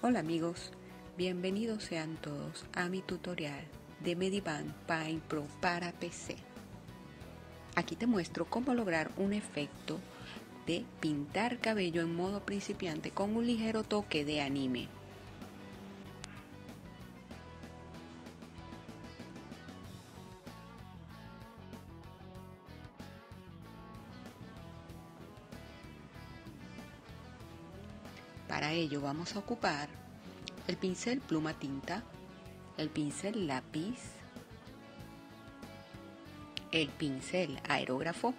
Hola amigos, bienvenidos sean todos a mi tutorial de Mediband Paint Pro para PC. Aquí te muestro cómo lograr un efecto de pintar cabello en modo principiante con un ligero toque de anime. Para ello vamos a ocupar el pincel pluma tinta, el pincel lápiz, el pincel aerógrafo,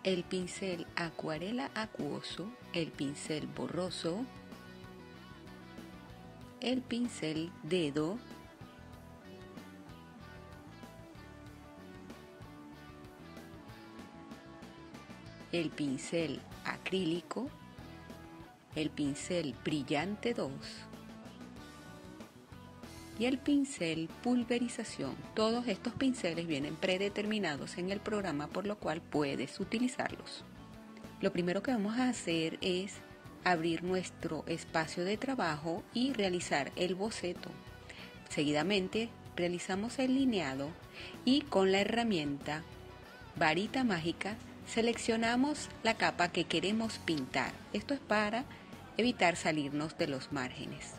el pincel acuarela acuoso, el pincel borroso, el pincel dedo, el pincel acrílico, el pincel brillante 2 y el pincel pulverización. Todos estos pinceles vienen predeterminados en el programa, por lo cual puedes utilizarlos. Lo primero que vamos a hacer es abrir nuestro espacio de trabajo y realizar el boceto. Seguidamente realizamos el lineado y con la herramienta varita mágica seleccionamos la capa que queremos pintar. Esto es para evitar salirnos de los márgenes.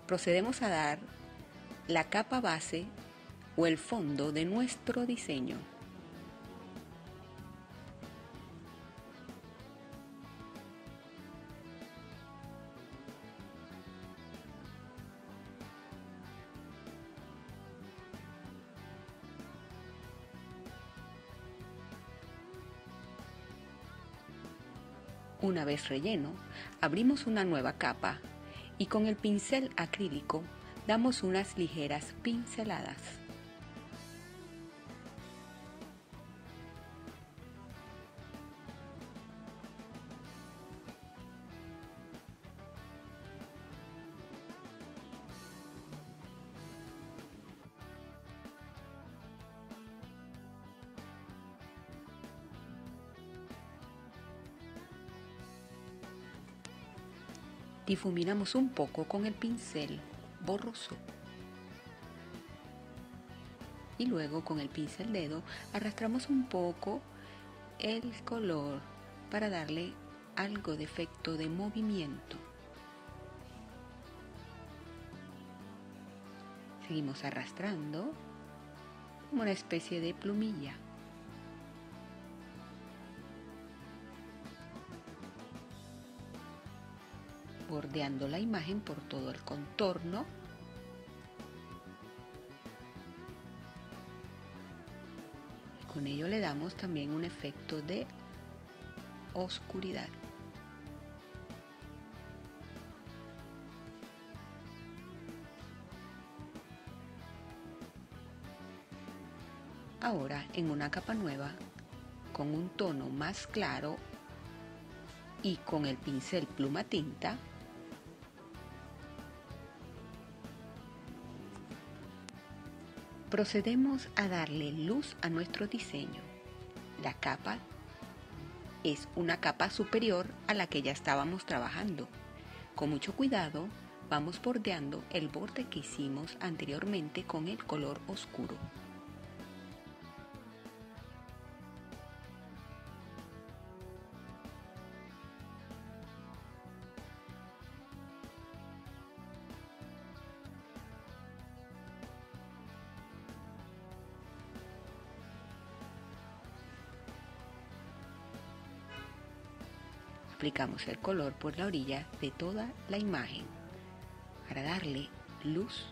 Procedemos a dar la capa base o el fondo de nuestro diseño. Una vez relleno, abrimos una nueva capa y con el pincel acrílico damos unas ligeras pinceladas. Difuminamos un poco con el pincel borroso y luego con el pincel dedo arrastramos un poco el color para darle algo de efecto de movimiento. Seguimos arrastrando como una especie de plumilla. Bordeando la imagen por todo el contorno. Con ello le damos también un efecto de oscuridad. Ahora en una capa nueva, con un tono más claro y con el pincel pluma tinta, procedemos a darle luz a nuestro diseño. La capa es una capa superior a la que ya estábamos trabajando. Con mucho cuidado vamos bordeando el borde que hicimos anteriormente con el color oscuro. Aplicamos el color por la orilla de toda la imagen para darle luz.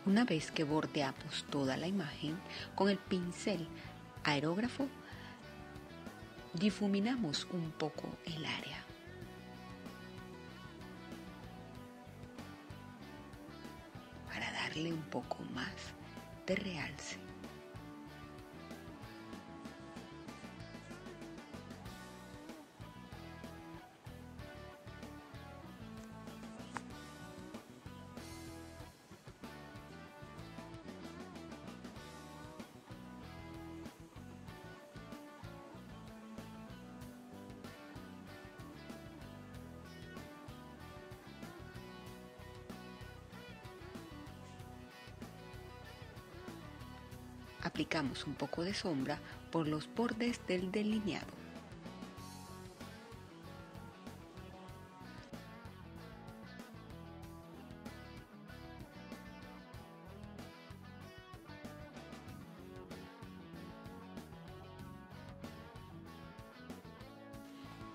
Una vez que bordeamos toda la imagen, con el pincel aerógrafo difuminamos un poco el área. Para darle un poco más de realce. Aplicamos un poco de sombra por los bordes del delineado.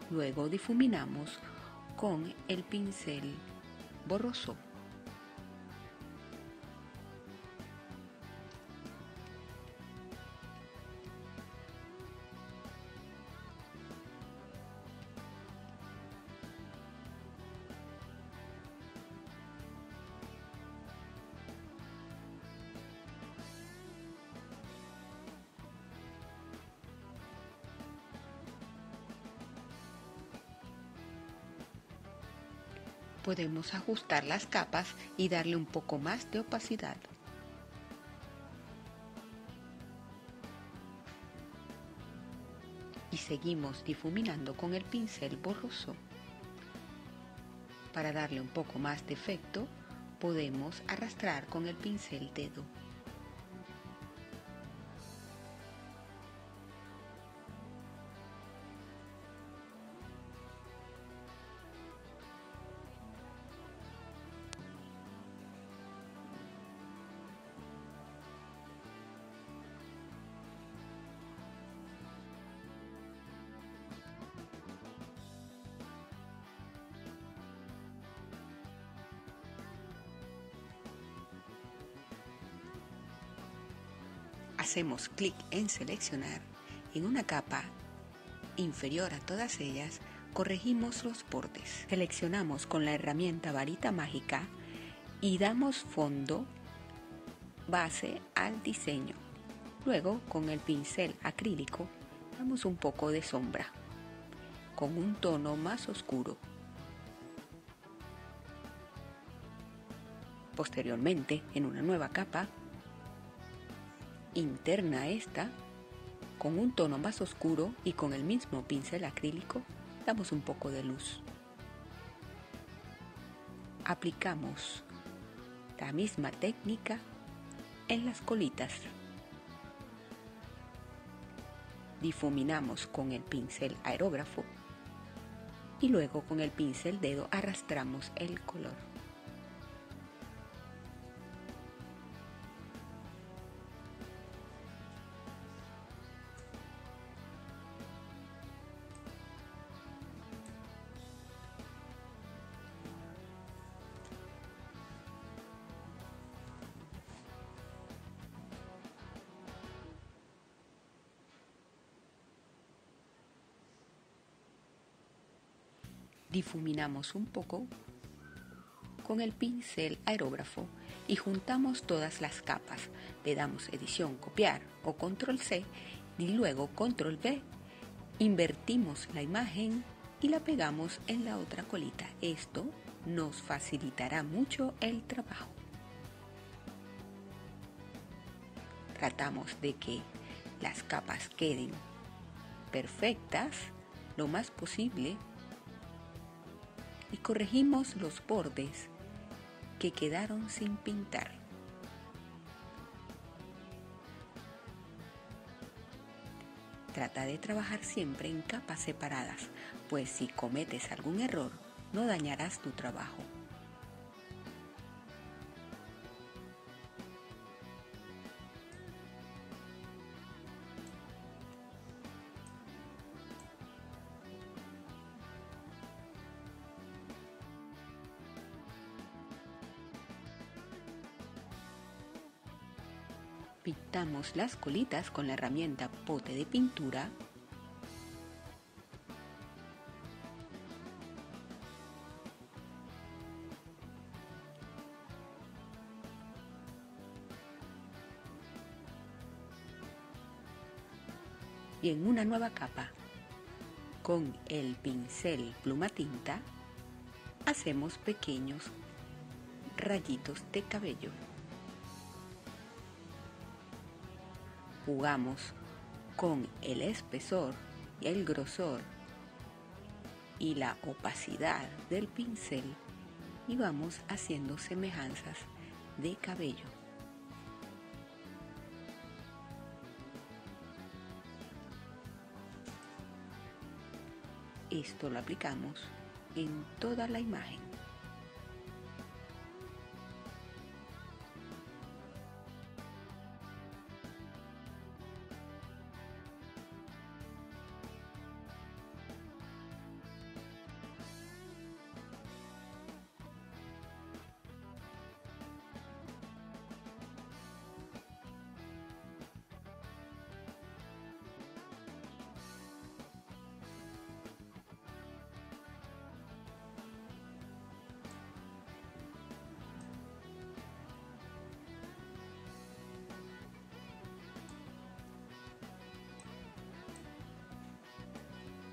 Luego difuminamos con el pincel borroso. Podemos ajustar las capas y darle un poco más de opacidad. Y seguimos difuminando con el pincel borroso. Para darle un poco más de efecto, podemos arrastrar con el pincel dedo. Hacemos clic en seleccionar. En una capa inferior a todas ellas, corregimos los bordes. Seleccionamos con la herramienta varita mágica y damos fondo base al diseño. Luego, con el pincel acrílico, damos un poco de sombra con un tono más oscuro. Posteriormente, en una nueva capa interna a esta, con un tono más oscuro y con el mismo pincel acrílico, damos un poco de luz. Aplicamos la misma técnica en las colitas. Difuminamos con el pincel aerógrafo y luego con el pincel dedo arrastramos el color. Difuminamos un poco con el pincel aerógrafo y juntamos todas las capas. Le damos edición, copiar o control C y luego control V. Invertimos la imagen y la pegamos en la otra colita. Esto nos facilitará mucho el trabajo. Tratamos de que las capas queden perfectas lo más posible y corregimos los bordes que quedaron sin pintar. Trata de trabajar siempre en capas separadas, pues si cometes algún error, no dañarás tu trabajo. Pintamos las colitas con la herramienta pote de pintura. Y en una nueva capa, con el pincel pluma tinta, hacemos pequeños rayitos de cabello. Jugamos con el espesor y el grosor y la opacidad del pincel y vamos haciendo semejanzas de cabello. Esto lo aplicamos en toda la imagen.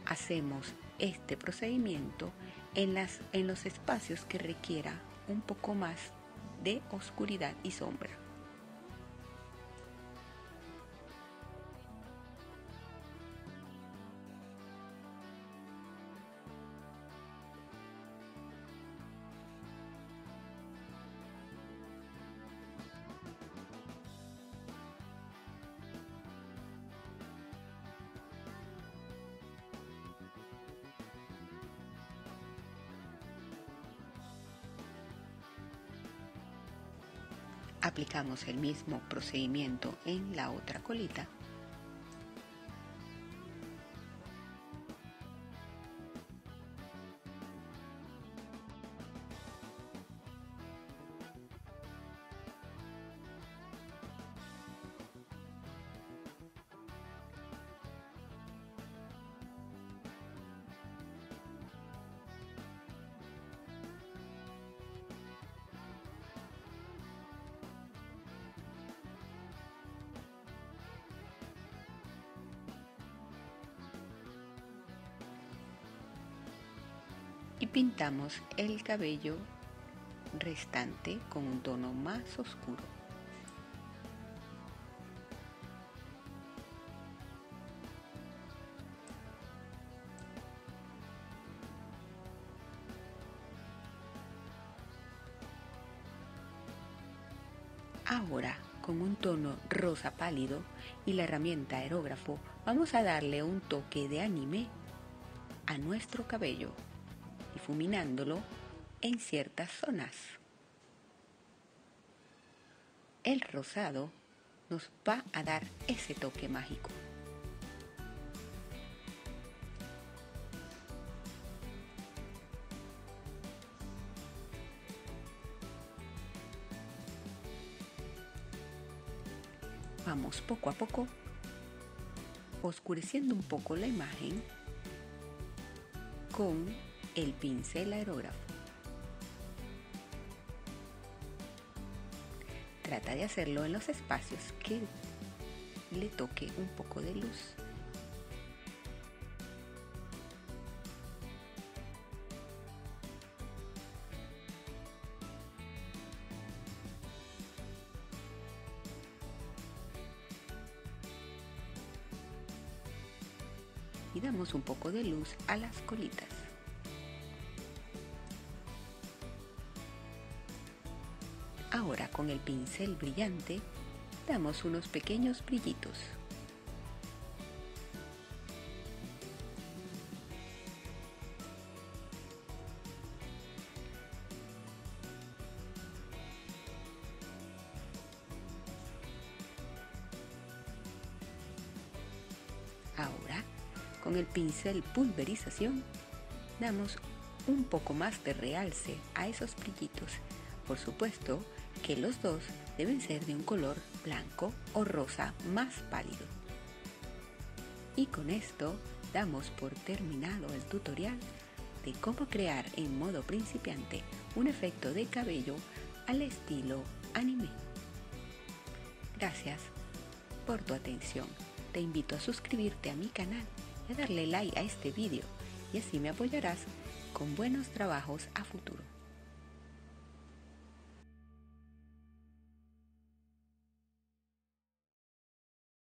Hacemos este procedimiento en los espacios que requiera un poco más de oscuridad y sombra. Aplicamos el mismo procedimiento en la otra colita. Y pintamos el cabello restante con un tono más oscuro. Ahora, con un tono rosa pálido y la herramienta aerógrafo, vamos a darle un toque de anime a nuestro cabello, difuminándolo en ciertas zonas. El rosado nos va a dar ese toque mágico. Vamos poco a poco oscureciendo un poco la imagen con el pincel aerógrafo. Trata de hacerlo en los espacios que le toque un poco de luz. Y damos un poco de luz a las colitas. Ahora con el pincel brillante damos unos pequeños brillitos. Ahora con el pincel pulverización damos un poco más de realce a esos brillitos. Por supuesto que los dos deben ser de un color blanco o rosa más pálido. Y con esto damos por terminado el tutorial de cómo crear en modo principiante un efecto de cabello al estilo anime. Gracias por tu atención. Te invito a suscribirte a mi canal y a darle like a este vídeo y así me apoyarás con buenos trabajos a futuro.